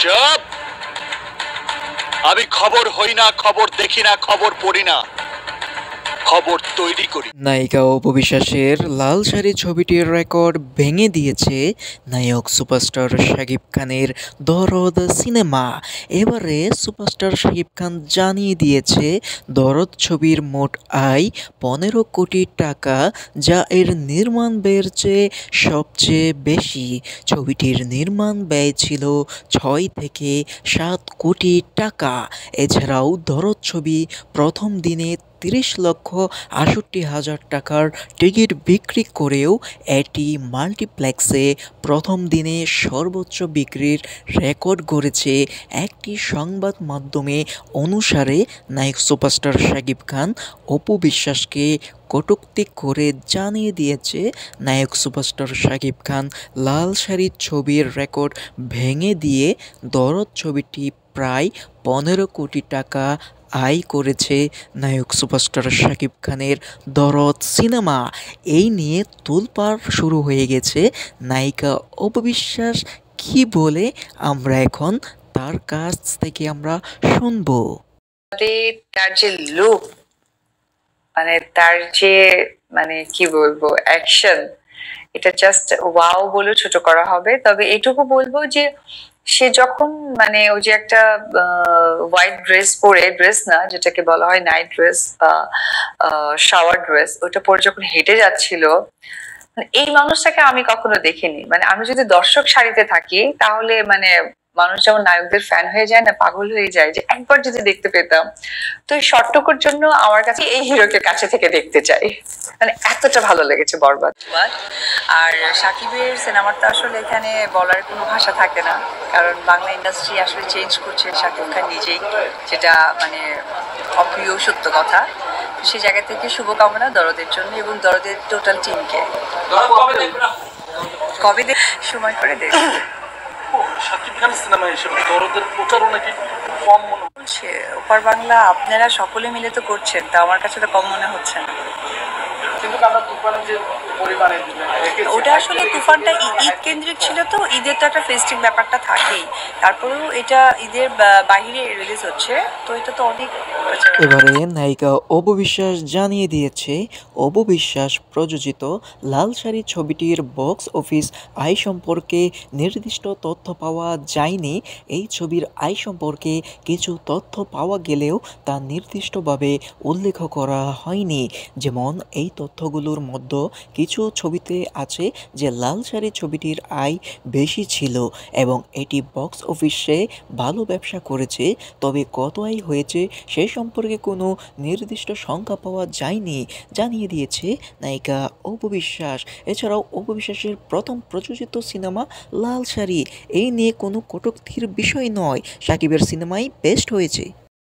চুপ! আমি খবর হই না, খবর দেখি না, খবর পড়ি না, খবর তৈরি করি। নায়িকা অপু বিশ্বাসের লাল শাড়ি ছবিটির রেকর্ড ভেঙে দিয়েছে নায়ক সুপারস্টার শাকিব খানের দরদ সিনেমা। এবারে সুপারস্টার শাকিব খান জানিয়ে দিয়েছে দরদ ছবির মোট আয় 15 কোটি টাকা, যা এর নির্মাণ ব্যয়ের চেয়ে সবচেয়ে বেশি। ছবিটির নির্মাণ ব্যয় ছিল 6 থেকে 7 কোটি টাকা। এছাড়াও দরদ ছবি প্রথম দিনে 30,68,000 টাকার টিকিট বিক্রি করেও এটি মাল্টিপ্লেক্সে প্রথম দিনে সর্বোচ্চ বিক্রির রেকর্ড গড়েছে। একটি সংবাদ মাধ্যমে অনুসারে নায়ক সুপারস্টার শাকিব খান অপু বিশ্বাসকে কটূক্তি করে জানিয়ে দিয়েছে নায়ক সুপারস্টার শাকিব খান লাল শাড়ি ছবির রেকর্ড ভেঙে দিয়ে দরদ ছবিটি প্রায় 15 কোটি টাকা আয় করেছে। নায়ক সুপারস্টার শাকিব খানের দরদ সিনেমা এই নিয়ে তোলপাড় শুরু হয়ে গেছে। নায়িকা অপু বিশ্বাস কি বলে আমরা এখন তার কাছ থেকে আমরা শুনবো। তার যে লুক, মানে তার যে কি বলবো অ্যাকশন, এটা জাস্ট ওয়াও বলে ছোট করা হবে। তবে এটুকু বলবো যে সে যখন ওই যে একটা হোয়াইট ড্রেস পরে, ড্রেস না যেটাকে বলা হয় নাইট ড্রেস বা শাওয়ার ড্রেস, ওটা পরে যখন হেঁটে যাচ্ছিল, এই মানুষটাকে আমি কখনো দেখিনি। আমি যদি দর্শক সারিতে থাকি তাহলে মানুষ যেমন নায়কদের ফ্যান হয়ে যায় না, পাগল হয়ে যায়, যে একবার যদি দেখতে পেতাম। তো এই শর্টটুকুর জন্য আমার কাছে এই হিরোকে কাছে থেকে দেখতে চাই, এতটা ভালো লেগেছে বরবাদ। আর সাকিবের সিনেমার তো আসলে এখানে বলার কোনো ভাষা থাকে না, কারণ বাংলা ইন্ডাস্ট্রি আসলে চেঞ্জ করছে সাকিব খান নিজেই, যেটা অপ্রিয় সত্য কথা। সেই জায়গা থেকে শুভকামনা দরদের জন্য এবং দরদের টোটাল টিমকে। কবে সময় করে দেখব। শাকিব খান সিনেমা হিসেবে দরদের প্রচারণা কি কম মনে হচ্ছে? ওপার বাংলা আপনারা সকলে মিলে তো করছেন, তা আমার কাছে তো কম মনে হচ্ছে না। কিন্তু আমরা তুফানের যে পরিমাণে ওটা আসলে তুফানটা ঈদ কেন্দ্রিক ছিল, তো ঈদের তো একটা ফেস্টিভ ব্যাপারটা থাকেই। তারপরেও এটা ঈদের বাইরে রিলিজ হচ্ছে, তো এটা তো অনেক। এবারে নায়িকা অপু বিশ্বাস জানিয়ে দিয়েছে অপু বিশ্বাস প্রযোজিত লাল শাড়ি ছবিটির বক্স অফিস আয় সম্পর্কে নির্দিষ্ট তথ্য পাওয়া যায়নি। এই ছবির আয় সম্পর্কে কিছু তথ্য পাওয়া গেলেও তা নির্দিষ্টভাবে উল্লেখ করা হয়নি। যেমন এই তথ্যগুলোর মধ্যে কিছু ছবিতে আছে যে লাল শাড়ি ছবিটির আয় বেশি ছিল এবং এটি বক্স অফিসে ভালো ব্যবসা করেছে, তবে কত আয় হয়েছে সে সম্পর্কে কোনো নির্দিষ্ট সংখ্যা পাওয়া যায়নি, জানিয়ে দিয়েছে নায়িকা অপু বিশ্বাস। এছাড়াও অপু বিশ্বাসের প্রথম প্রযোজিত সিনেমা লাল শাড়ি, এই নিয়ে কোনো কটূক্তির বিষয় নয়, সাকিবের সিনেমাই বেস্ট হয়েছে।